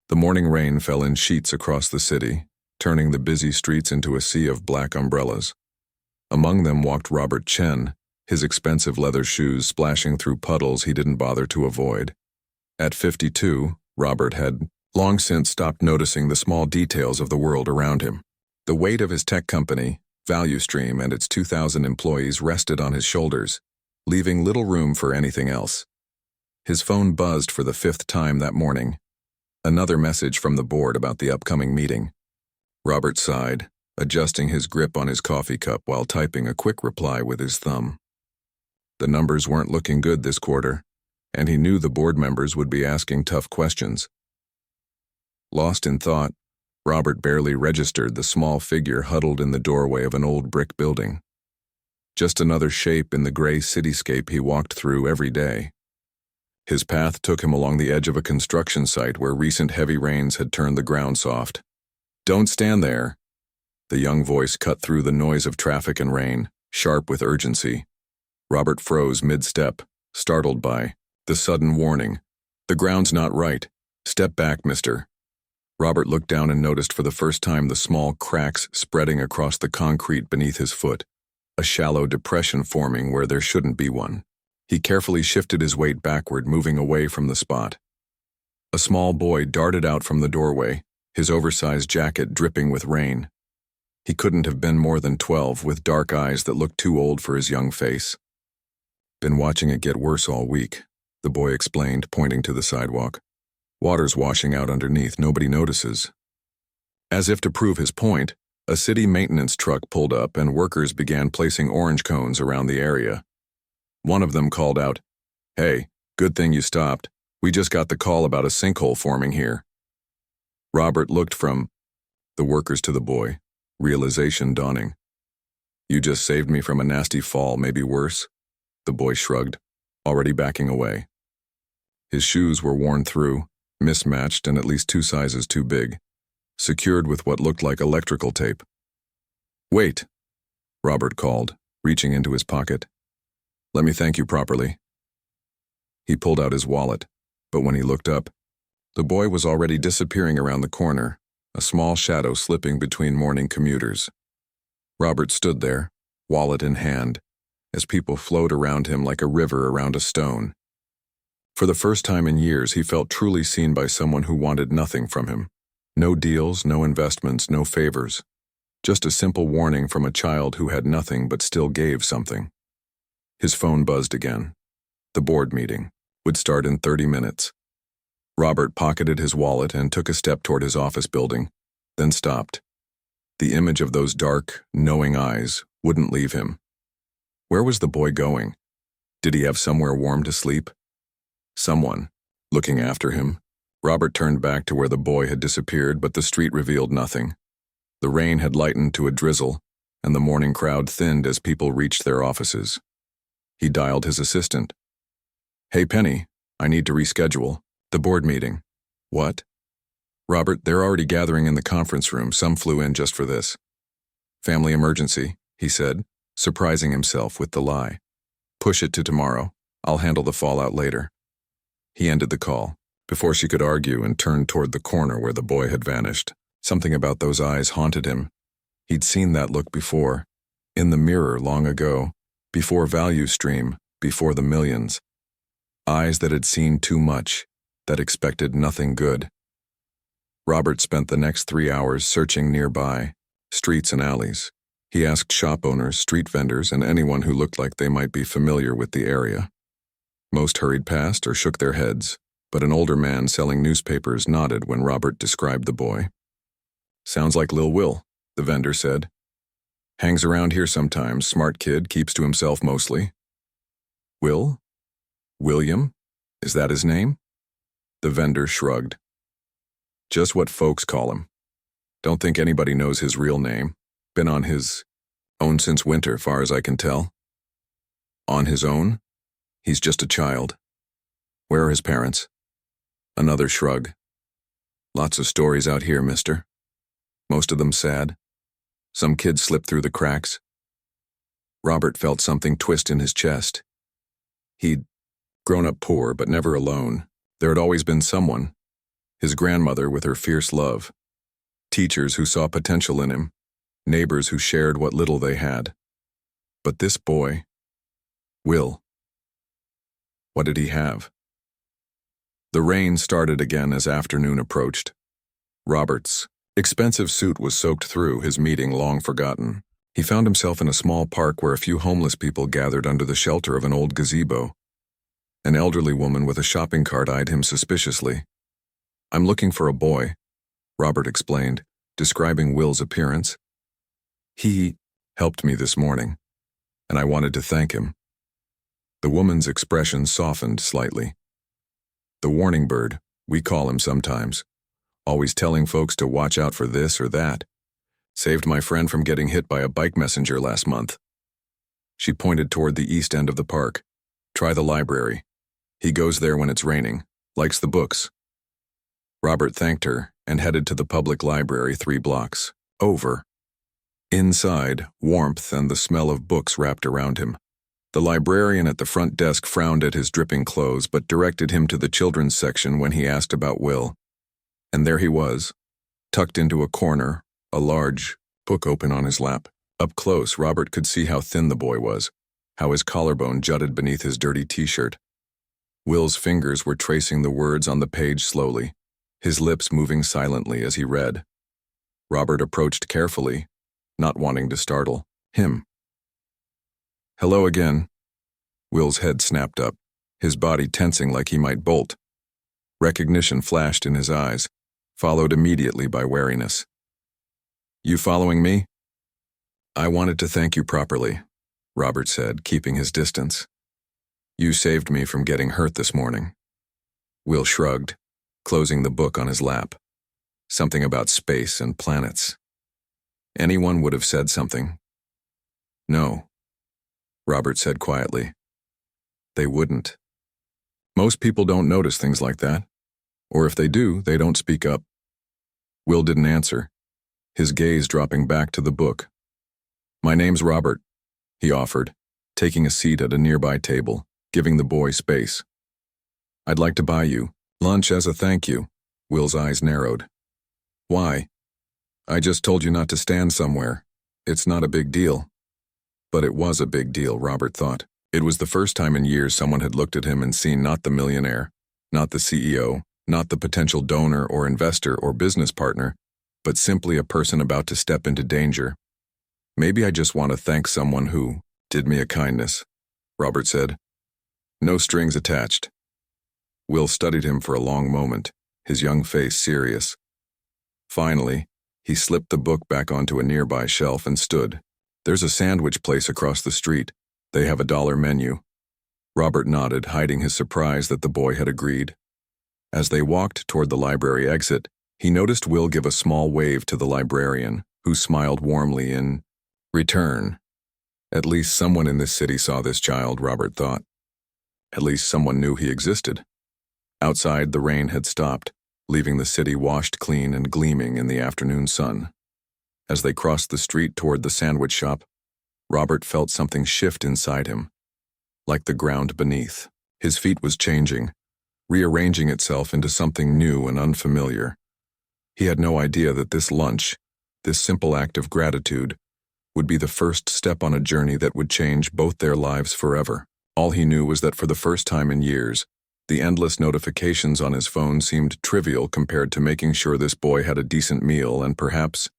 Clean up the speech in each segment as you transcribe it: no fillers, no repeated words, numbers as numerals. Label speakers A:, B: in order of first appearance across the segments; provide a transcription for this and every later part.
A: The morning rain fell in sheets across the city, turning the busy streets into a sea of black umbrellas. Among them walked Robert Chen, his expensive leather shoes splashing through puddles he didn't bother to avoid. At 52, Robert had long since stopped noticing the small details of the world around him. The weight of his tech company, ValueStream, and its 2,000 employees rested on his shoulders, leaving little room for anything else. His phone buzzed for the 5th time that morning. Another message from the board about the upcoming meeting. Robert sighed, adjusting his grip on his coffee cup while typing a quick reply with his thumb. The numbers weren't looking good this quarter, and he knew the board members would be asking tough questions. Lost in thought, Robert barely registered the small figure huddled in the doorway of an old brick building. Just another shape in the gray cityscape he walked through every day. His path took him along the edge of a construction site where recent heavy rains had turned the ground soft. "Don't stand there." The young voice cut through the noise of traffic and rain, sharp with urgency. Robert froze mid-step, startled by the sudden warning. "The ground's not right. Step back, mister." Robert looked down and noticed for the first time the small cracks spreading across the concrete beneath his foot, a shallow depression forming where there shouldn't be one. He carefully shifted his weight backward, moving away from the spot. A small boy darted out from the doorway, his oversized jacket dripping with rain. He couldn't have been more than 12, with dark eyes that looked too old for his young face. "Been watching it get worse all week," the boy explained, pointing to the sidewalk. "Water's washing out underneath, nobody notices." As if to prove his point, a city maintenance truck pulled up and workers began placing orange cones around the area. One of them called out, "Hey, good thing you stopped. We just got the call about a sinkhole forming here." Robert looked from the workers to the boy, realization dawning. "You just saved me from a nasty fall, maybe worse." The boy shrugged, already backing away. His shoes were worn through, mismatched and at least 2 sizes too big, secured with what looked like electrical tape. "Wait," Robert called, reaching into his pocket. "Let me thank you properly." He pulled out his wallet, but when he looked up, the boy was already disappearing around the corner, a small shadow slipping between morning commuters. Robert stood there, wallet in hand, as people flowed around him like a river around a stone. For the first time in years, he felt truly seen by someone who wanted nothing from him. No deals, no investments, no favors. Just a simple warning from a child who had nothing but still gave something. His phone buzzed again. The board meeting would start in 30 minutes. Robert pocketed his wallet and took a step toward his office building, then stopped. The image of those dark, knowing eyes wouldn't leave him. Where was the boy going? Did he have somewhere warm to sleep? Someone looking after him? Robert turned back to where the boy had disappeared, but the street revealed nothing. The rain had lightened to a drizzle, and the morning crowd thinned as people reached their offices. He dialed his assistant. "Hey, Penny, I need to reschedule the board meeting." "What?" "Robert, they're already gathering in the conference room. Some flew in just for this." "Family emergency," he said, surprising himself with the lie. "Push it to tomorrow. I'll handle the fallout later." He ended the call before she could argue and turned toward the corner where the boy had vanished. Something about those eyes haunted him. He'd seen that look before, in the mirror long ago, before ValueStream, before the millions. Eyes that had seen too much, that expected nothing good. Robert spent the next 3 hours searching nearby, streets and alleys. He asked shop owners, street vendors, and anyone who looked like they might be familiar with the area. Most hurried past or shook their heads, but an older man selling newspapers nodded when Robert described the boy. "Sounds like Lil Will," the vendor said. "Hangs around here sometimes, smart kid, keeps to himself mostly." "Will? William? Is that his name?" The vendor shrugged. "Just what folks call him. Don't think anybody knows his real name. Been on his own since winter, far as I can tell." "On his own? He's just a child. Where are his parents?" Another shrug. "Lots of stories out here, mister. Most of them sad. Some kids slipped through the cracks." Robert felt something twist in his chest. He'd grown up poor, but never alone. There had always been someone. His grandmother with her fierce love. Teachers who saw potential in him. Neighbors who shared what little they had. But this boy, Will, what did he have? The rain started again as afternoon approached. Robert's expensive suit was soaked through, his meeting long forgotten. He found himself in a small park where a few homeless people gathered under the shelter of an old gazebo. An elderly woman with a shopping cart eyed him suspiciously. "I'm looking for a boy," Robert explained, describing Will's appearance. "He helped me this morning, and I wanted to thank him." The woman's expression softened slightly. "The warning bird, we call him sometimes. Always telling folks to watch out for this or that. Saved my friend from getting hit by a bike messenger last month." She pointed toward the east end of the park. "Try the library. He goes there when it's raining, likes the books." Robert thanked her and headed to the public library 3 blocks over. Inside, warmth and the smell of books wrapped around him. The librarian at the front desk frowned at his dripping clothes but directed him to the children's section when he asked about Will. And there he was, tucked into a corner, a large book open on his lap. Up close, Robert could see how thin the boy was, how his collarbone jutted beneath his dirty t-shirt. Will's fingers were tracing the words on the page slowly, his lips moving silently as he read. Robert approached carefully, not wanting to startle him. "Hello again." Will's head snapped up, his body tensing like he might bolt. Recognition flashed in his eyes, followed immediately by wariness. "You following me?" "I wanted to thank you properly," Robert said, keeping his distance. "You saved me from getting hurt this morning." Will shrugged, closing the book on his lap. Something about space and planets. Anyone would have said something. "No," Robert said quietly. "They wouldn't. Most people don't notice things like that. Or if they do, they don't speak up." Will didn't answer, his gaze dropping back to the book. "My name's Robert," he offered, taking a seat at a nearby table, giving the boy space. "I'd like to buy you lunch as a thank you." Will's eyes narrowed. "Why?" "I just told you not to stand somewhere. It's not a big deal." But it was a big deal, Robert thought. It was the first time in years someone had looked at him and seen not the millionaire, not the CEO, not the potential donor or investor or business partner, but simply a person about to step into danger. "Maybe I just want to thank someone who did me a kindness," Robert said. "No strings attached." Will studied him for a long moment, his young face serious. Finally, he slipped the book back onto a nearby shelf and stood. "There's a sandwich place across the street. They have a $1 menu." Robert nodded, hiding his surprise that the boy had agreed. As they walked toward the library exit, he noticed Will give a small wave to the librarian, who smiled warmly in return. At least someone in this city saw this child, Robert thought. At least someone knew he existed. Outside, the rain had stopped, leaving the city washed clean and gleaming in the afternoon sun. As they crossed the street toward the sandwich shop, Robert felt something shift inside him, like the ground beneath. His feet was changing, rearranging itself into something new and unfamiliar. He had no idea that this lunch, this simple act of gratitude, would be the first step on a journey that would change both their lives forever. All he knew was that for the first time in years, the endless notifications on his phone seemed trivial compared to making sure this boy had a decent meal and perhaps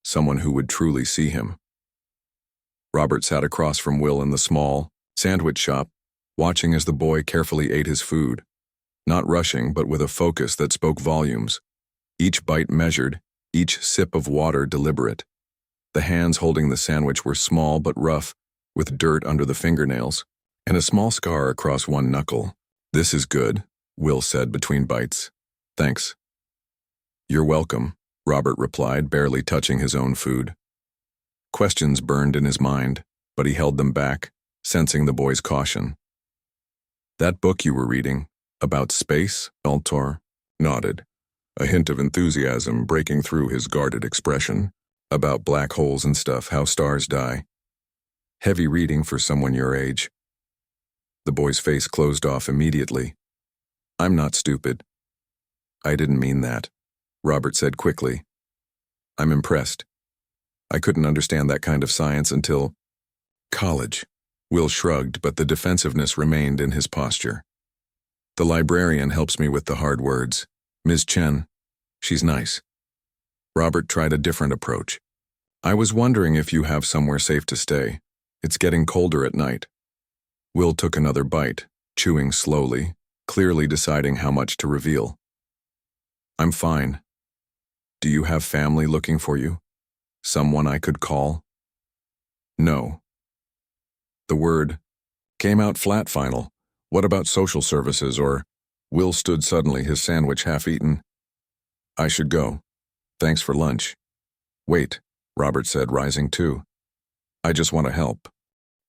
A: someone who would truly see him. Robert sat across from Will in the small sandwich shop, watching as the boy carefully ate his food, not rushing but with a focus that spoke volumes. Each bite measured, each sip of water deliberate. The hands holding the sandwich were small but rough, with dirt under the fingernails, and a small scar across one knuckle. "This is good," Will said between bites. "Thanks." "You're welcome," Robert replied, barely touching his own food. Questions burned in his mind, but he held them back, sensing the boy's caution. "That book you were reading, about space?" Altor nodded, a hint of enthusiasm breaking through his guarded expression. "About black holes and stuff, how stars die. Heavy reading for someone your age." The boy's face closed off immediately. "I'm not stupid." I didn't mean that, Robert said quickly. I'm impressed. I couldn't understand that kind of science until college. Will shrugged, but the defensiveness remained in his posture. The librarian helps me with the hard words. Ms. Chen, she's nice. Robert tried a different approach. I was wondering if you have somewhere safe to stay. It's getting colder at night. Will took another bite, chewing slowly, clearly deciding how much to reveal. I'm fine. Do you have family looking for you? Someone I could call? No. The word came out flat final. What about social services or... Will stood suddenly, his sandwich half-eaten. I should go. Thanks for lunch. Wait, Robert said, rising too. I just want to help.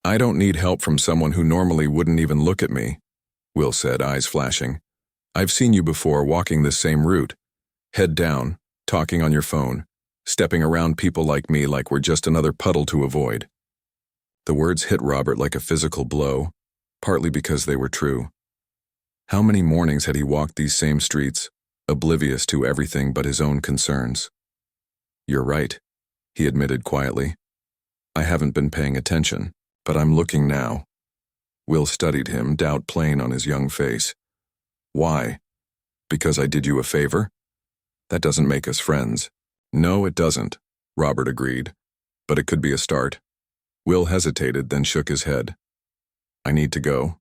A: I don't need help from someone who normally wouldn't even look at me, Will said, eyes flashing. I've seen you before walking this same route. Head down, talking on your phone, stepping around people like me like we're just another puddle to avoid. The words hit Robert like a physical blow, partly because they were true. How many mornings had he walked these same streets, oblivious to everything but his own concerns? You're right, he admitted quietly. I haven't been paying attention, but I'm looking now. Will studied him, doubt plain on his young face. Why? Because I did you a favor? That doesn't make us friends. No, it doesn't, Robert agreed, but it could be a start. Will hesitated, then shook his head. I need to go.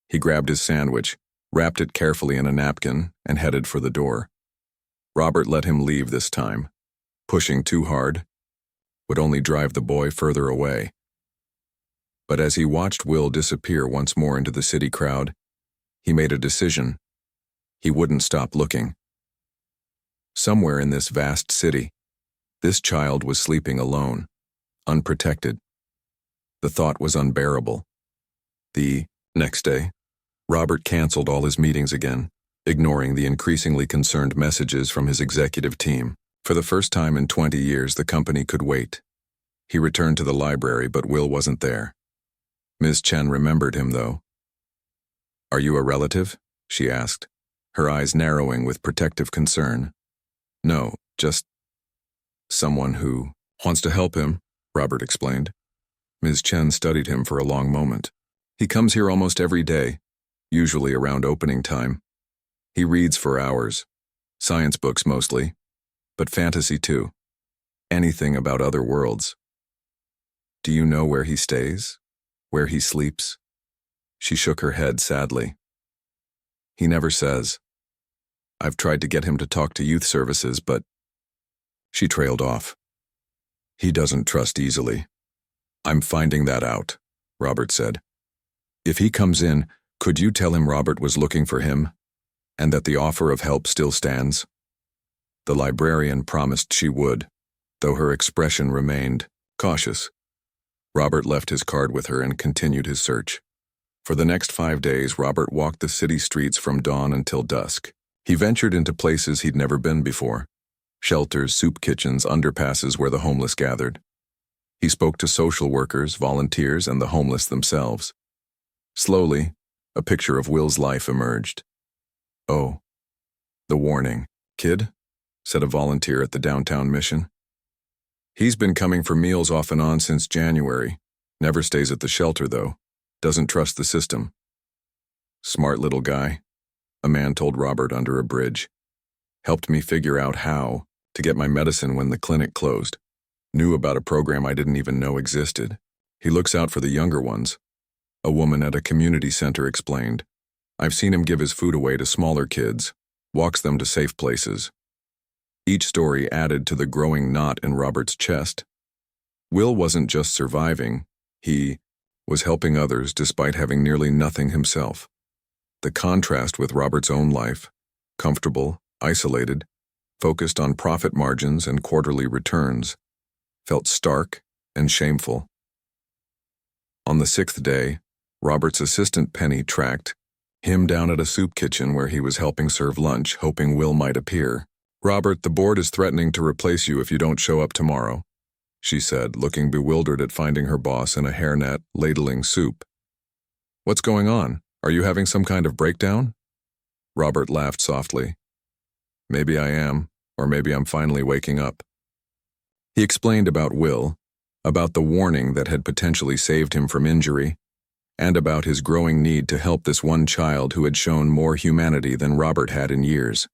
A: He grabbed his sandwich, wrapped it carefully in a napkin, and headed for the door. Robert let him leave this time. Pushing too hard would only drive the boy further away. But as he watched Will disappear once more into the city crowd, he made a decision. He wouldn't stop looking. Somewhere in this vast city, this child was sleeping alone, unprotected. The thought was unbearable. The next day, Robert canceled all his meetings again, ignoring the increasingly concerned messages from his executive team. For the first time in 20 years, the company could wait. He returned to the library, but Will wasn't there. Ms. Chen remembered him, though. Are you a relative? She asked, her eyes narrowing with protective concern. No, just someone who wants to help him, Robert explained. Ms. Chen studied him for a long moment. He comes here almost every day, usually around opening time. He reads for hours, science books mostly, but fantasy too. Anything about other worlds. Do you know where he stays? Where he sleeps? She shook her head sadly. He never says. I've tried to get him to talk to youth services, but... She trailed off. He doesn't trust easily. I'm finding that out, Robert said. If he comes in, could you tell him Robert was looking for him, and that the offer of help still stands? The librarian promised she would, though her expression remained cautious. Robert left his card with her and continued his search. For the next 5 days, Robert walked the city streets from dawn until dusk. He ventured into places he'd never been before. Shelters, soup kitchens, underpasses where the homeless gathered. He spoke to social workers, volunteers, and the homeless themselves. Slowly, a picture of Will's life emerged. Oh, the warning. Kid, said a volunteer at the downtown mission. He's been coming for meals off and on since January. Never stays at the shelter, though. Doesn't trust the system. Smart little guy, a man told Robert under a bridge. Helped me figure out how to get my medicine when the clinic closed. Knew about a program I didn't even know existed. He looks out for the younger ones. A woman at a community center explained. I've seen him give his food away to smaller kids, walks them to safe places. Each story added to the growing knot in Robert's chest. Will wasn't just surviving, he was helping others despite having nearly nothing himself. The contrast with Robert's own life, comfortable, isolated, focused on profit margins and quarterly returns, felt stark and shameful. On the 6th day, Robert's assistant Penny tracked him down at a soup kitchen where he was helping serve lunch, hoping Will might appear. Robert, the board is threatening to replace you if you don't show up tomorrow, she said, looking bewildered at finding her boss in a hairnet ladling soup. What's going on? Are you having some kind of breakdown? Robert laughed softly. Maybe I am, or maybe I'm finally waking up. He explained about Will, about the warning that had potentially saved him from injury, and about his growing need to help this one child who had shown more humanity than Robert had in years.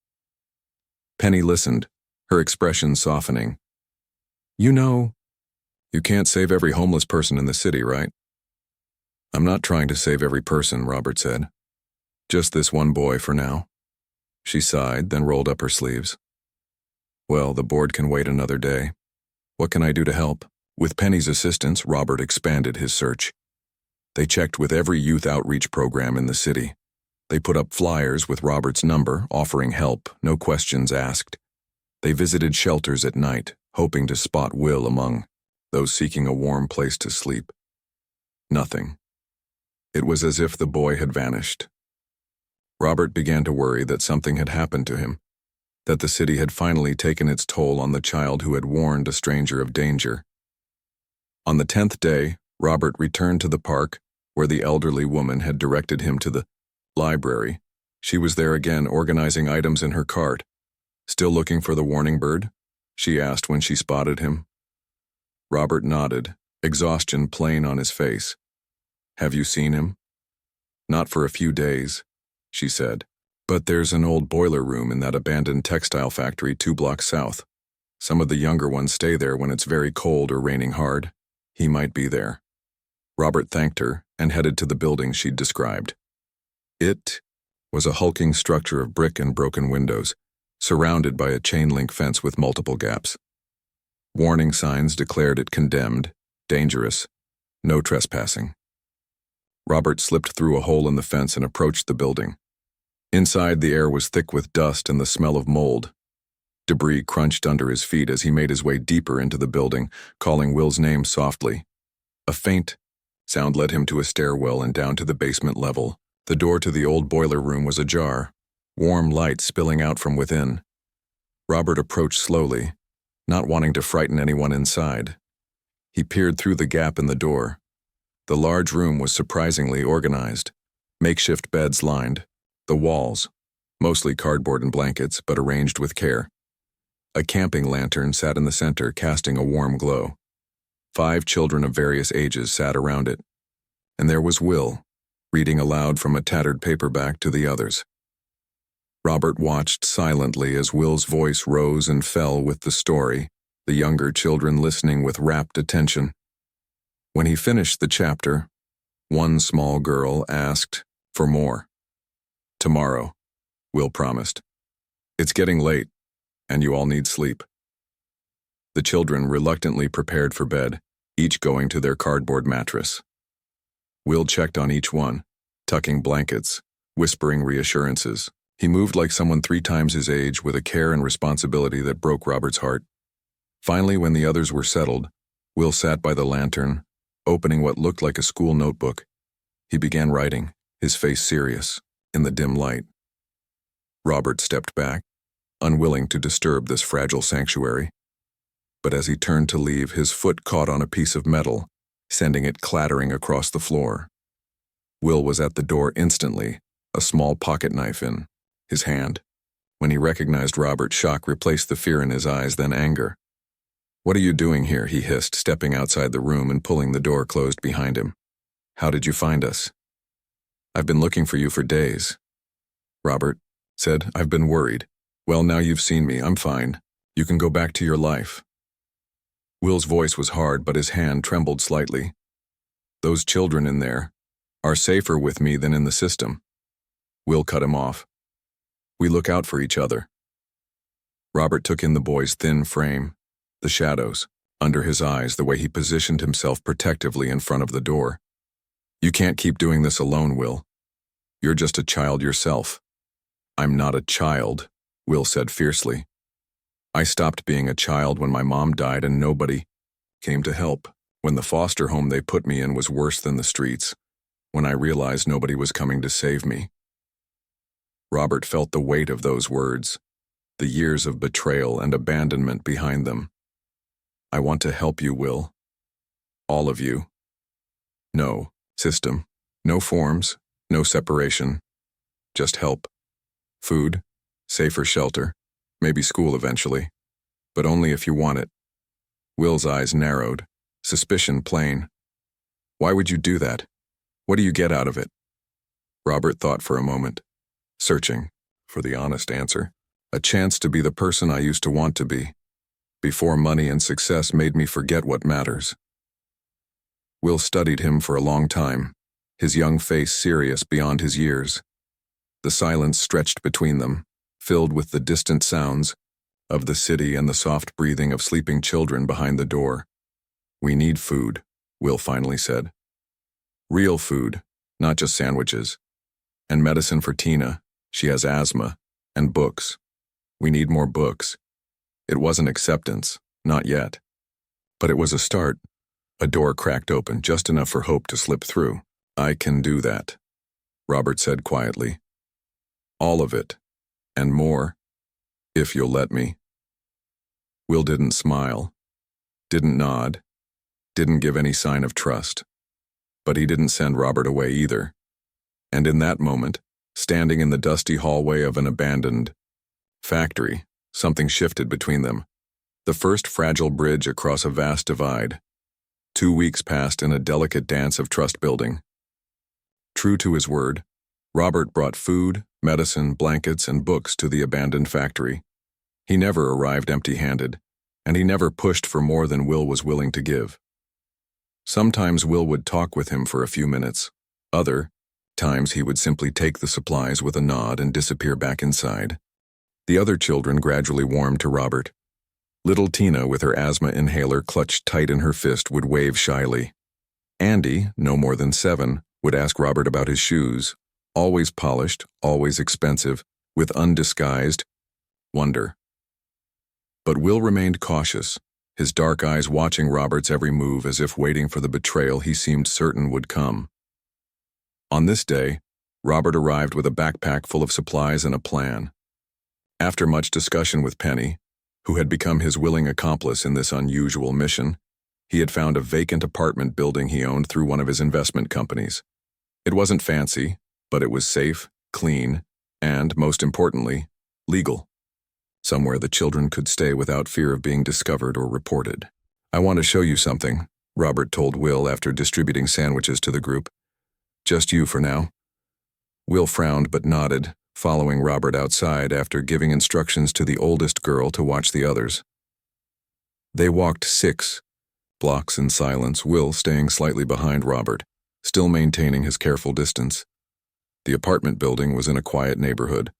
A: Penny listened, her expression softening. You know, you can't save every homeless person in the city, right? I'm not trying to save every person, Robert said. Just this one boy for now. She sighed, then rolled up her sleeves. Well, the board can wait another day. What can I do to help? With Penny's assistance, Robert expanded his search. They checked with every youth outreach program in the city. They put up flyers with Robert's number, offering help, no questions asked. They visited shelters at night, hoping to spot Will among those seeking a warm place to sleep. Nothing. It was as if the boy had vanished. Robert began to worry that something had happened to him, that the city had finally taken its toll on the child who had warned a stranger of danger. On the 10th day, Robert returned to the park, where the elderly woman had directed him to the library. She was there again, organizing items in her cart. Still looking for the warning bird? She asked when she spotted him. Robert nodded, exhaustion plain on his face. Have you seen him? Not for a few days, she said. But there's an old boiler room in that abandoned textile factory 2 blocks south. Some of the younger ones stay there when it's very cold or raining hard. He might be there. Robert thanked her and headed to the building she'd described. It was a hulking structure of brick and broken windows, surrounded by a chain-link fence with multiple gaps. Warning signs declared it condemned, dangerous, no trespassing. Robert slipped through a hole in the fence and approached the building. Inside, the air was thick with dust and the smell of mold. Debris crunched under his feet as he made his way deeper into the building, calling Will's name softly. A faint sound led him to a stairwell and down to the basement level. The door to the old boiler room was ajar, warm light spilling out from within. Robert approached slowly, not wanting to frighten anyone inside. He peered through the gap in the door. The large room was surprisingly organized. Makeshift beds lined the walls, mostly cardboard and blankets, but arranged with care. A camping lantern sat in the center, casting a warm glow. 5 children of various ages sat around it. And there was Will, reading aloud from a tattered paperback to the others. Robert watched silently as Will's voice rose and fell with the story, the younger children listening with rapt attention. When he finished the chapter, one small girl asked for more. Tomorrow, Will promised. It's getting late, and you all need sleep. The children reluctantly prepared for bed, each going to their cardboard mattress. Will checked on each one, tucking blankets, whispering reassurances. He moved like someone 3 times his age, with a care and responsibility that broke Robert's heart. Finally, when the others were settled, Will sat by the lantern, opening what looked like a school notebook. He began writing, his face serious, in the dim light. Robert stepped back, unwilling to disturb this fragile sanctuary. But as he turned to leave, his foot caught on a piece of metal, sending it clattering across the floor. Will was at the door instantly, a small pocket knife in his hand. When he recognized Robert, shock replaced the fear in his eyes, then anger. "What are you doing here?" he hissed, stepping outside the room and pulling the door closed behind him. "How did you find us?" "I've been looking for you for days." Robert said, "I've been worried." "Well, now you've seen me, I'm fine. You can go back to your life." Will's voice was hard, but his hand trembled slightly. "Those children in there are safer with me than in the system." Will cut him off. "We look out for each other." Robert took in the boy's thin frame, the shadows under his eyes, the way he positioned himself protectively in front of the door. "You can't keep doing this alone, Will. You're just a child yourself." "I'm not a child," Will said fiercely. "I stopped being a child when my mom died and nobody came to help. When the foster home they put me in was worse than the streets. When I realized nobody was coming to save me." Robert felt the weight of those words, the years of betrayal and abandonment behind them. "I want to help you, Will. All of you. No system, no forms, no separation. Just help. Food, safer shelter, Maybe school eventually. But only if you want it. Will's eyes narrowed, suspicion plain. Why would you do that? What do you get out of it? Robert thought for a moment, searching for the honest answer. A chance to be the person I used to want to be, before money and success made me forget what matters. Will studied him for a long time, his young face serious beyond his years. The silence stretched between them, filled with the distant sounds of the city and the soft breathing of sleeping children behind the door. We need food, Will finally said. Real food, not just sandwiches. And medicine for Tina, she has asthma, and books. We need more books. It wasn't acceptance, not yet. But it was a start. A door cracked open, just enough for hope to slip through. I can do that, Robert said quietly. All of it, and more, if you'll let me. Will didn't smile, didn't nod, didn't give any sign of trust. But he didn't send Robert away either. And in that moment, standing in the dusty hallway of an abandoned factory, something shifted between them. The first fragile bridge across a vast divide. 2 weeks passed in a delicate dance of trust-building. True to his word, Robert brought food, medicine, blankets, and books to the abandoned factory. He never arrived empty-handed, and he never pushed for more than Will was willing to give. Sometimes Will would talk with him for a few minutes. Other times he would simply take the supplies with a nod and disappear back inside. The other children gradually warmed to Robert. Little Tina, with her asthma inhaler clutched tight in her fist, would wave shyly. Andy, no more than 7, would ask Robert about his shoes, always polished, always expensive, with undisguised wonder. But Will remained cautious, his dark eyes watching Robert's every move as if waiting for the betrayal he seemed certain would come. On this day, Robert arrived with a backpack full of supplies and a plan. After much discussion with Penny, who had become his willing accomplice in this unusual mission, he had found a vacant apartment building he owned through one of his investment companies. It wasn't fancy, but it was safe, clean, and, most importantly, legal. Somewhere the children could stay without fear of being discovered or reported. I want to show you something, Robert told Will after distributing sandwiches to the group. Just you for now. Will frowned but nodded, following Robert outside after giving instructions to the oldest girl to watch the others. They walked 6 blocks in silence, Will staying slightly behind Robert, still maintaining his careful distance. The apartment building was in a quiet neighborhood,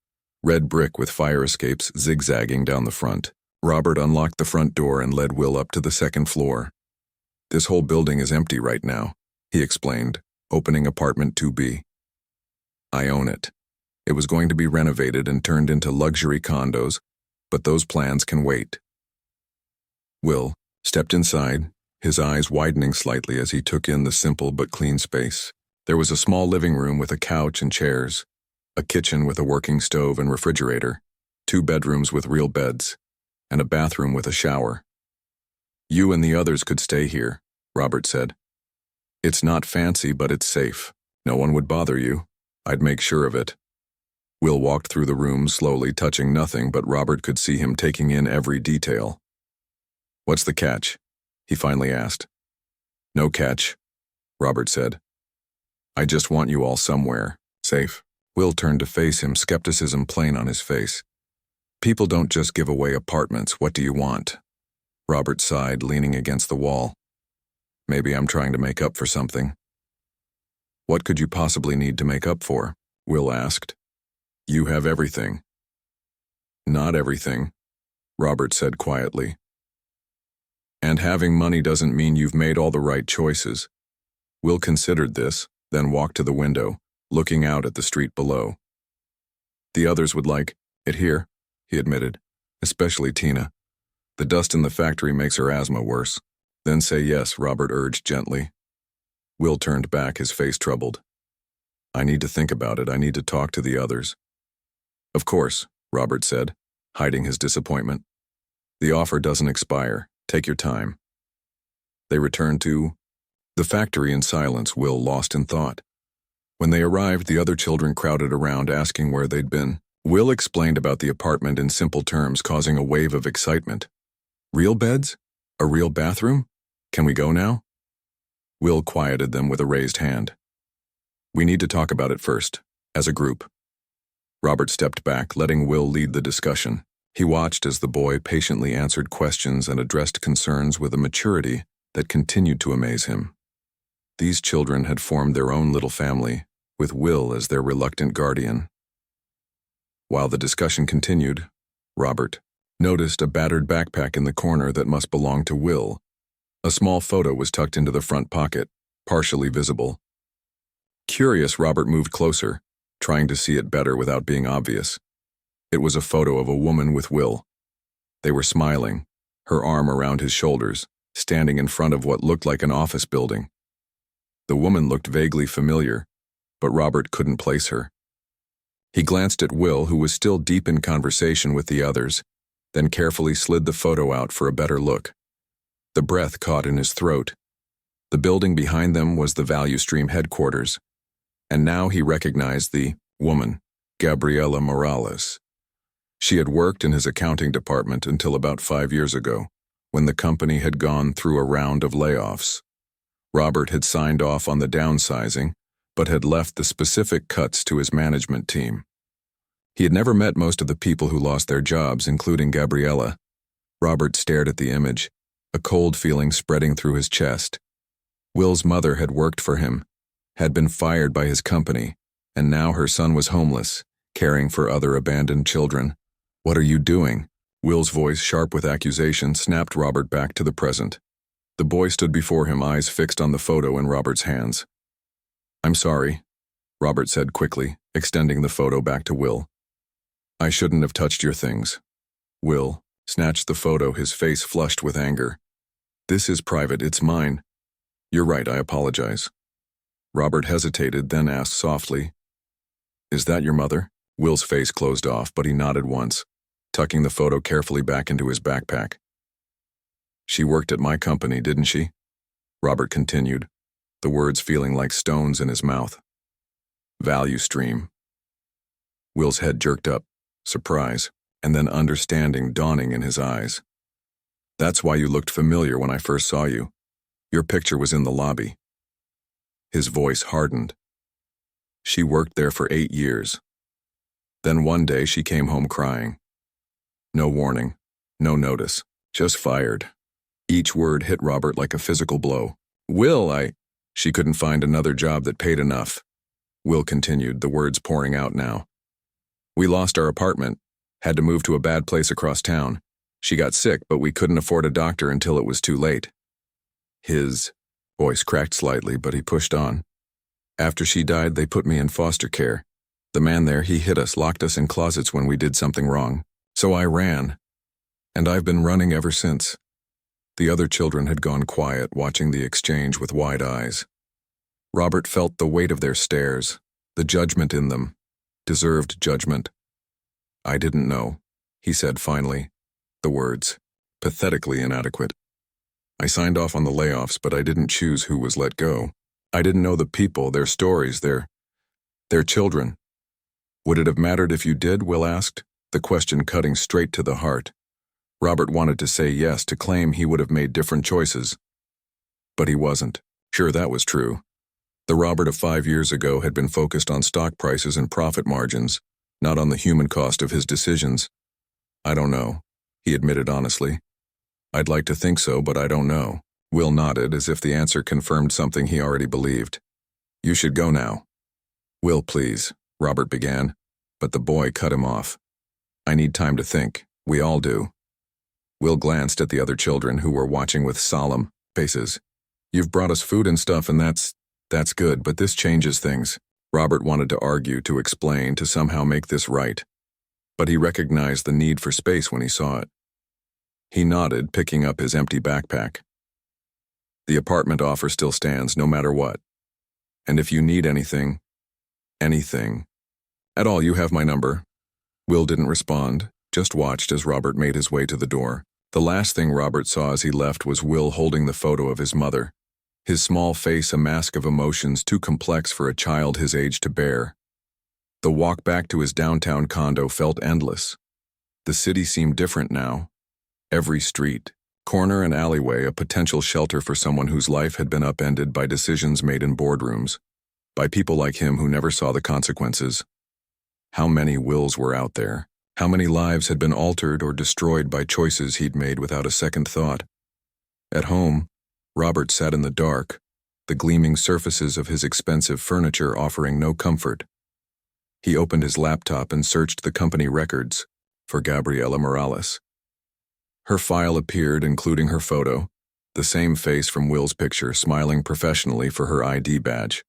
A: red brick with fire escapes zigzagging down the front. Robert unlocked the front door and led Will up to the 2nd floor. This whole building is empty right now, he explained, opening apartment 2B. I own it. It was going to be renovated and turned into luxury condos, but those plans can wait. Will stepped inside, his eyes widening slightly as he took in the simple but clean space. There was a small living room with a couch and chairs, a kitchen with a working stove and refrigerator, 2 bedrooms with real beds, and a bathroom with a shower. You and the others could stay here, Robert said. It's not fancy, but it's safe. No one would bother you. I'd make sure of it. Will walked through the room slowly, touching nothing, but Robert could see him taking in every detail. What's the catch? He finally asked. No catch, Robert said. I just want you all somewhere, safe. Will turned to face him, skepticism plain on his face. People don't just give away apartments. What do you want? Robert sighed, leaning against the wall. Maybe I'm trying to make up for something. What could you possibly need to make up for? Will asked. You have everything. Not everything, Robert said quietly. And having money doesn't mean you've made all the right choices. Will considered this, then walked to the window, looking out at the street below. The others would like it here, he admitted, especially Tina. The dust in the factory makes her asthma worse. Then say yes, Robert urged gently. Will turned back, his face troubled. I need to think about it. I need to talk to the others. Of course, Robert said, hiding his disappointment. The offer doesn't expire. Take your time. They returned to the factory in silence, Will lost in thought. When they arrived, the other children crowded around, asking where they'd been. Will explained about the apartment in simple terms, causing a wave of excitement. Real beds? A real bathroom? Can we go now? Will quieted them with a raised hand. We need to talk about it first, as a group. Robert stepped back, letting Will lead the discussion. He watched as the boy patiently answered questions and addressed concerns with a maturity that continued to amaze him. These children had formed their own little family, with Will as their reluctant guardian. While the discussion continued, Robert noticed a battered backpack in the corner that must belong to Will. A small photo was tucked into the front pocket, partially visible. Curious, Robert moved closer, trying to see it better without being obvious. It was a photo of a woman with Will. They were smiling, her arm around his shoulders, standing in front of what looked like an office building. The woman looked vaguely familiar, but Robert couldn't place her. He glanced at Will, who was still deep in conversation with the others, then carefully slid the photo out for a better look. The breath caught in his throat. The building behind them was the Value Stream headquarters, and now he recognized the woman, Gabriela Morales. She had worked in his accounting department until about 5 years ago, when the company had gone through a round of layoffs. Robert had signed off on the downsizing, but had left the specific cuts to his management team. He had never met most of the people who lost their jobs, including Gabriela. Robert stared at the image, a cold feeling spreading through his chest. Will's mother had worked for him, had been fired by his company, and now her son was homeless, caring for other abandoned children. "What are you doing?" Will's voice, sharp with accusation, snapped Robert back to the present. The boy stood before him, eyes fixed on the photo in Robert's hands. "I'm sorry," Robert said quickly, extending the photo back to Will. "I shouldn't have touched your things." Will snatched the photo, his face flushed with anger. "This is private, it's mine." "You're right, I apologize." Robert hesitated, then asked softly, "Is that your mother?" Will's face closed off, but he nodded once, tucking the photo carefully back into his backpack. "She worked at my company, didn't she?" Robert continued, the words feeling like stones in his mouth. "Value Stream." Will's head jerked up, surprise, and then understanding dawning in his eyes. "That's why you looked familiar when I first saw you. Your picture was in the lobby." His voice hardened. "She worked there for 8 years. Then one day she came home crying. No warning, no notice, just fired." Each word hit Robert like a physical blow. "Will, She couldn't find another job that paid enough." Will continued, the words pouring out now. "We lost our apartment, had to move to a bad place across town. She got sick, but we couldn't afford a doctor until it was too late." His voice cracked slightly, but he pushed on. "After she died, they put me in foster care. The man there, he hit us, locked us in closets when we did something wrong. So I ran. And I've been running ever since." The other children had gone quiet, watching the exchange with wide eyes. Robert felt the weight of their stares, the judgment in them, deserved judgment. "I didn't know," he said finally, the words pathetically inadequate. "I signed off on the layoffs, but I didn't choose who was let go. I didn't know the people, their stories, their children." "Would it have mattered if you did?" Will asked, the question cutting straight to the heart. Robert wanted to say yes, to claim he would have made different choices. But he wasn't. Sure, that was true. The Robert of 5 years ago had been focused on stock prices and profit margins, not on the human cost of his decisions. "I don't know," he admitted honestly. "I'd like to think so, but I don't know." Will nodded, as if the answer confirmed something he already believed. "You should go now." "Will, please," Robert began, but the boy cut him off. "I need time to think. We all do." Will glanced at the other children, who were watching with solemn faces. "You've brought us food and stuff, and that's good, but this changes things." Robert wanted to argue, to explain, to somehow make this right. But he recognized the need for space when he saw it. He nodded, picking up his empty backpack. "The apartment offer still stands, no matter what. And if you need anything at all, you have my number." Will didn't respond, just watched as Robert made his way to the door. The last thing Robert saw as he left was Will holding the photo of his mother, his small face a mask of emotions too complex for a child his age to bear. The walk back to his downtown condo felt endless. The city seemed different now. Every street, corner and alleyway a potential shelter for someone whose life had been upended by decisions made in boardrooms, by people like him who never saw the consequences. How many Wills were out there? How many lives had been altered or destroyed by choices he'd made without a second thought? At home, Robert sat in the dark, the gleaming surfaces of his expensive furniture offering no comfort. He opened his laptop and searched the company records for Gabriela Morales. Her file appeared, including her photo, the same face from Will's picture, smiling professionally for her ID badge.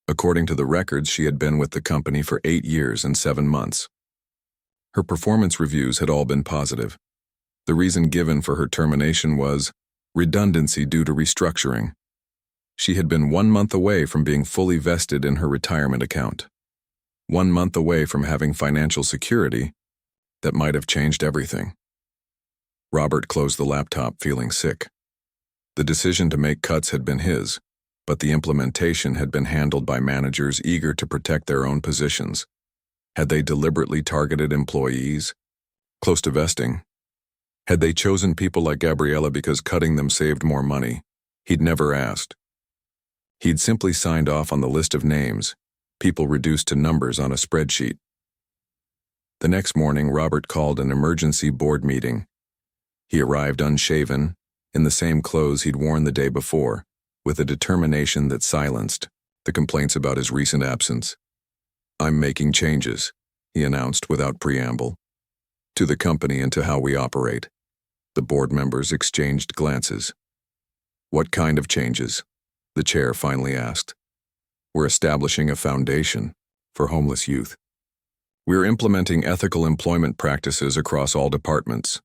A: According to the records, she had been with the company for 8 years and 7 months. Her performance reviews had all been positive. The reason given for her termination was redundancy due to restructuring. She had been 1 month away from being fully vested in her retirement account. 1 month away from having financial security that might have changed everything. Robert closed the laptop, feeling sick. The decision to make cuts had been his, but the implementation had been handled by managers eager to protect their own positions. Had they deliberately targeted employees close to vesting? Had they chosen people like Gabriela because cutting them saved more money? He'd never asked. He'd simply signed off on the list of names, people reduced to numbers on a spreadsheet. The next morning, Robert called an emergency board meeting. He arrived unshaven, in the same clothes he'd worn the day before, with a determination that silenced the complaints about his recent absence. "I'm making changes," he announced without preamble, "to the company and to how we operate." The board members exchanged glances. "What kind of changes?" the chair finally asked. "We're establishing a foundation for homeless youth. We're implementing ethical employment practices across all departments,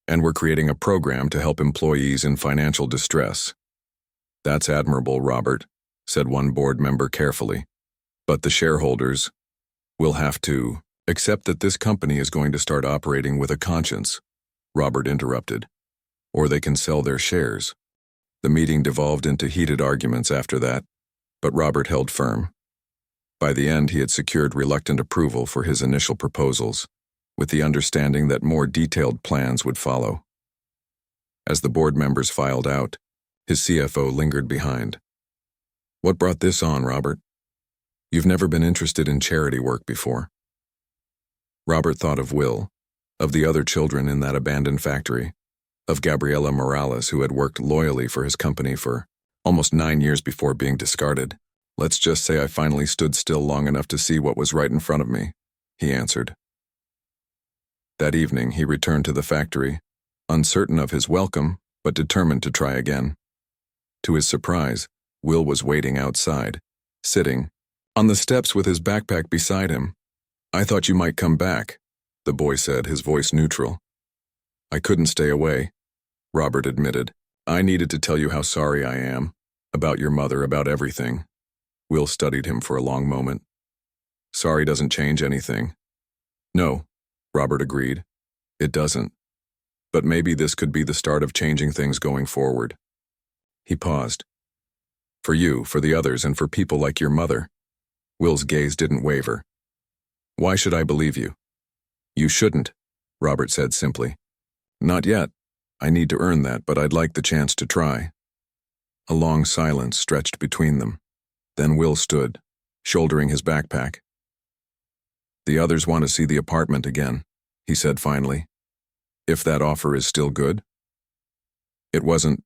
A: and we're creating a program to help employees in financial distress." "That's admirable, Robert," said one board member carefully. "But the shareholders will have to accept that this company is going to start operating with a conscience," Robert interrupted. "Or they can sell their shares." The meeting devolved into heated arguments after that, but Robert held firm. By the end, he had secured reluctant approval for his initial proposals, with the understanding that more detailed plans would follow. As the board members filed out, his CFO lingered behind. "What brought this on, Robert? You've never been interested in charity work before." Robert thought of Will, of the other children in that abandoned factory, of Gabriela Morales, who had worked loyally for his company for almost 9 years before being discarded. "Let's just say I finally stood still long enough to see what was right in front of me," he answered. That evening, he returned to the factory, uncertain of his welcome, but determined to try again. To his surprise, Will was waiting outside, sitting on the steps with his backpack beside him. "I thought you might come back," the boy said, his voice neutral. "I couldn't stay away," Robert admitted. "I needed to tell you how sorry I am, about your mother, about everything." Will studied him for a long moment. "Sorry doesn't change anything." "No," Robert agreed. "It doesn't. But maybe this could be the start of changing things going forward." He paused. "For you, for the others, and for people like your mother." Will's gaze didn't waver. "Why should I believe you?" "You shouldn't," Robert said simply. "Not yet. I need to earn that, but I'd like the chance to try." A long silence stretched between them. Then Will stood, shouldering his backpack. "The others want to see the apartment again," he said finally. "If that offer is still good." It wasn't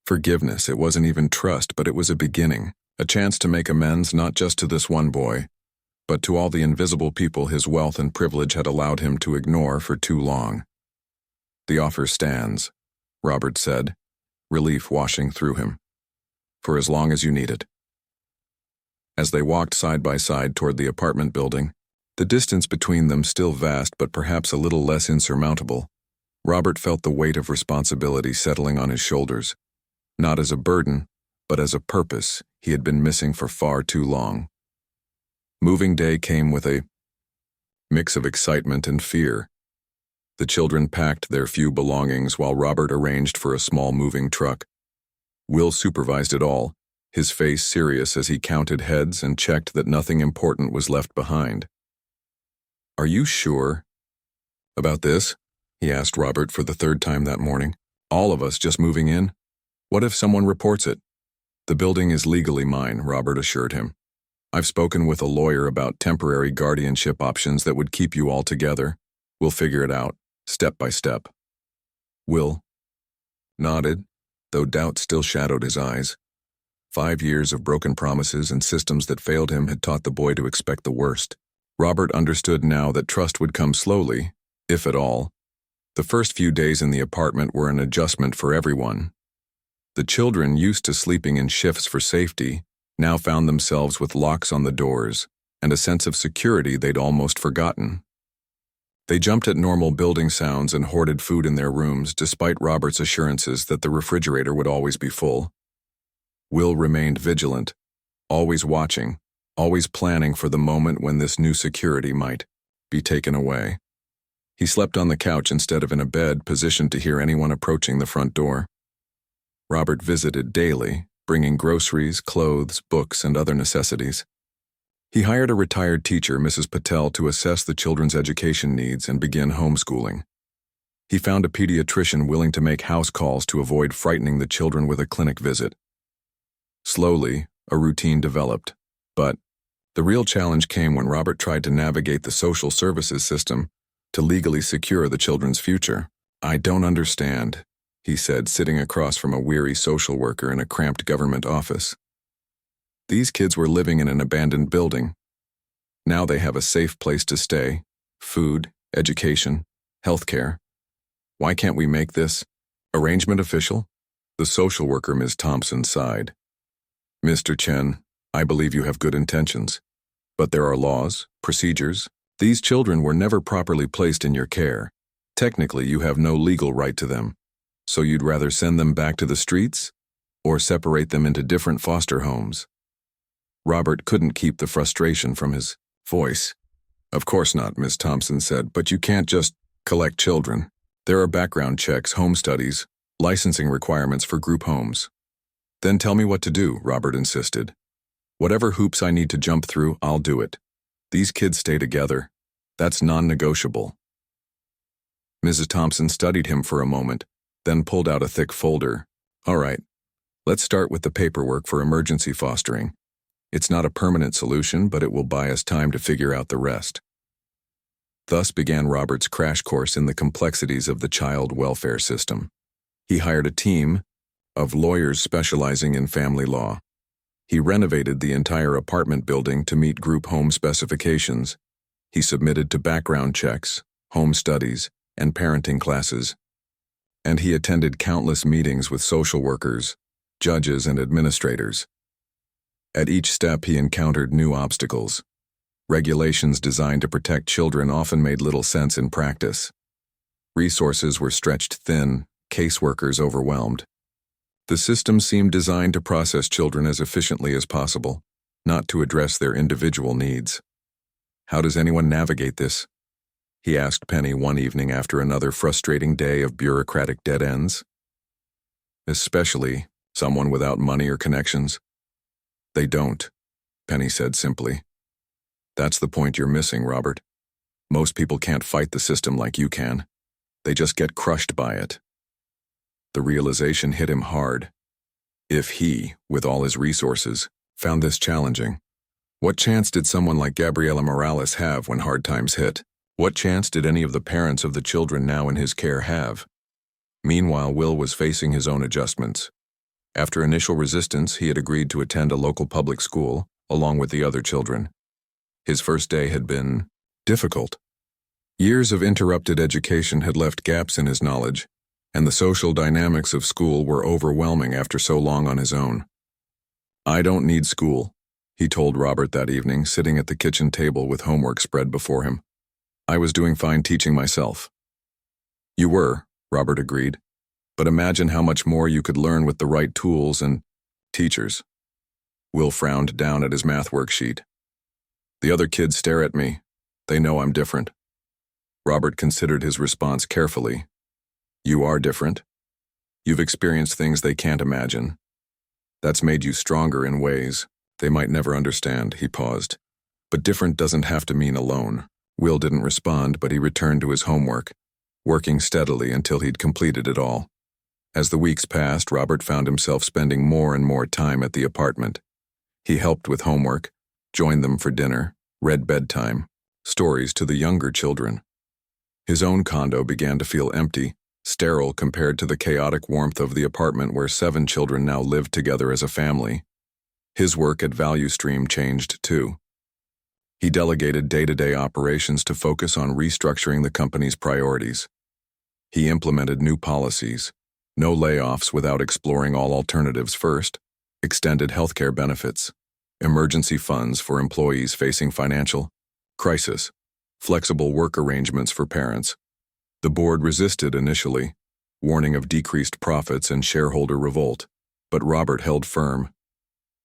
A: forgiveness, it wasn't even trust, but it was a beginning, a chance to make amends not just to this one boy, but to all the invisible people his wealth and privilege had allowed him to ignore for too long. "The offer stands," Robert said, relief washing through him. "For as long as you need it." As they walked side by side toward the apartment building, the distance between them still vast but perhaps a little less insurmountable, Robert felt the weight of responsibility settling on his shoulders, not as a burden, but as a purpose he had been missing for far too long. Moving day came with a mix of excitement and fear. The children packed their few belongings while Robert arranged for a small moving truck. Will supervised it all, his face serious as he counted heads and checked that nothing important was left behind. "Are you sure about this?" he asked Robert for the third time that morning. "All of us just moving in? What if someone reports it?" "The building is legally mine," Robert assured him. "I've spoken with a lawyer about temporary guardianship options that would keep you all together. We'll figure it out, step by step." Will nodded, though doubt still shadowed his eyes. 5 years of broken promises and systems that failed him had taught the boy to expect the worst. Robert understood now that trust would come slowly, if at all. The first few days in the apartment were an adjustment for everyone. The children, used to sleeping in shifts for safety, now found themselves with locks on the doors and a sense of security they'd almost forgotten. They jumped at normal building sounds and hoarded food in their rooms, despite Robert's assurances that the refrigerator would always be full. Will remained vigilant, always watching, always planning for the moment when this new security might be taken away. He slept on the couch instead of in a bed positioned to hear anyone approaching the front door. Robert visited daily, bringing groceries, clothes, books, and other necessities. He hired a retired teacher, Mrs. Patel, to assess the children's education needs and begin homeschooling. He found a pediatrician willing to make house calls to avoid frightening the children with a clinic visit. Slowly, a routine developed, but the real challenge came when Robert tried to navigate the social services system to legally secure the children's future. "I don't understand," he said, sitting across from a weary social worker in a cramped government office. These kids were living in an abandoned building. Now they have a safe place to stay, food, education, healthcare. Why can't we make this arrangement official? The social worker, Ms. Thompson, sighed. "Mr. Chen, I believe you have good intentions, but there are laws, procedures. These children were never properly placed in your care. Technically, you have no legal right to them. So you'd rather send them back to the streets or separate them into different foster homes?" Robert couldn't keep the frustration from his voice. "Of course not," Ms. Thompson said, "but you can't just collect children. There are background checks, home studies, licensing requirements for group homes." "Then tell me what to do," Robert insisted. "Whatever hoops I need to jump through, I'll do it. These kids stay together. That's non-negotiable." Mrs. Thompson studied him for a moment, then pulled out a thick folder. "All right, let's start with the paperwork for emergency fostering. It's not a permanent solution, but it will buy us time to figure out the rest." Thus began Robert's crash course in the complexities of the child welfare system. He hired a team of lawyers specializing in family law. He renovated the entire apartment building to meet group home specifications. He submitted to background checks, home studies, and parenting classes. And he attended countless meetings with social workers, judges, and administrators. At each step, he encountered new obstacles. Regulations designed to protect children often made little sense in practice. Resources were stretched thin, caseworkers overwhelmed. The system seemed designed to process children as efficiently as possible, not to address their individual needs. "How does anyone navigate this?" he asked Penny one evening after another frustrating day of bureaucratic dead ends. "Especially someone without money or connections." "They don't," Penny said simply. "That's the point you're missing, Robert. Most people can't fight the system like you can. They just get crushed by it." The realization hit him hard. If he, with all his resources, found this challenging, what chance did someone like Gabriela Morales have when hard times hit? What chance did any of the parents of the children now in his care have? Meanwhile, Will was facing his own adjustments. After initial resistance, he had agreed to attend a local public school, along with the other children. His first day had been difficult. Years of interrupted education had left gaps in his knowledge, and the social dynamics of school were overwhelming after so long on his own. "I don't need school," he told Robert that evening, sitting at the kitchen table with homework spread before him. "I was doing fine teaching myself." "You were," Robert agreed. "But imagine how much more you could learn with the right tools and teachers." Will frowned down at his math worksheet. "The other kids stare at me. They know I'm different." Robert considered his response carefully. "You are different. You've experienced things they can't imagine. That's made you stronger in ways they might never understand, he paused. But different doesn't have to mean alone. Will didn't respond, but he returned to his homework, working steadily until he'd completed it all. As the weeks passed, Robert found himself spending more and more time at the apartment. He helped with homework, joined them for dinner, read bedtime, stories to the younger children. His own condo began to feel empty, sterile compared to the chaotic warmth of the apartment where 7 children now lived together as a family. His work at Value Stream changed too. He delegated day-to-day operations to focus on restructuring the company's priorities. He implemented new policies, no layoffs without exploring all alternatives first, extended healthcare benefits, emergency funds for employees facing financial crisis, flexible work arrangements for parents. The board resisted initially, warning of decreased profits and shareholder revolt, but Robert held firm.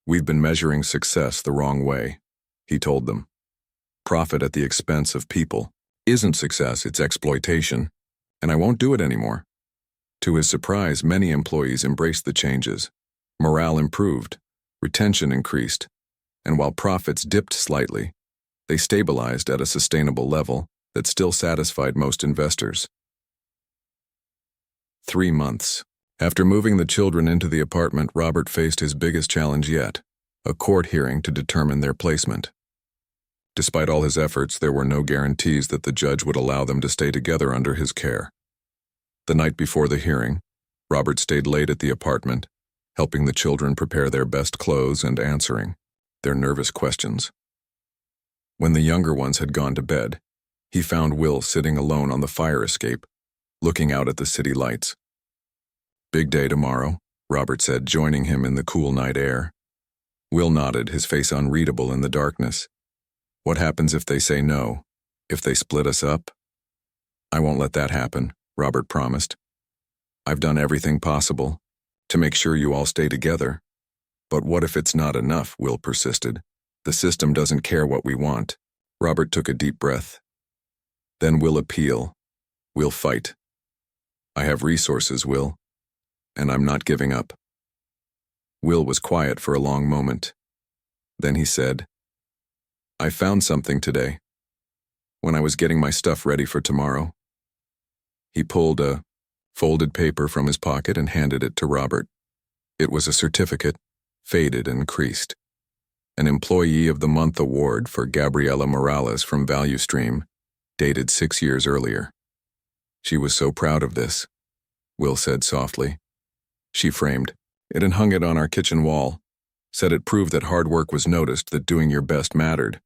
A: "We've been measuring success the wrong way," he told them. "Profit at the expense of people isn't success, it's exploitation, and I won't do it anymore." To his surprise, many employees embraced the changes. Morale improved, retention increased, and while profits dipped slightly, they stabilized at a sustainable level that still satisfied most investors. 3 months. After moving the children into the apartment, Robert faced his biggest challenge yet, a court hearing to determine their placement. Despite all his efforts, there were no guarantees that the judge would allow them to stay together under his care. The night before the hearing, Robert stayed late at the apartment, helping the children prepare their best clothes and answering their nervous questions. When the younger ones had gone to bed, he found Will sitting alone on the fire escape, looking out at the city lights. "Big day tomorrow," Robert said, joining him in the cool night air. Will nodded, his face unreadable in the darkness. "What happens if they say no? If they split us up?" "I won't let that happen," Robert promised. "I've done everything possible to make sure you all stay together." "But what if it's not enough?" Will persisted. "The system doesn't care what we want." Robert took a deep breath. "Then we'll appeal. We'll fight. I have resources, Will, and I'm not giving up." Will was quiet for a long moment. Then he said, "I found something today, when I was getting my stuff ready for tomorrow." He pulled a folded paper from his pocket and handed it to Robert. It was a certificate, faded and creased. An Employee of the Month award for Gabriela Morales from Value Stream, dated 6 years earlier. "She was so proud of this," Will said softly. "She framed it and hung it on our kitchen wall. Said it proved that hard work was noticed, that doing your best mattered."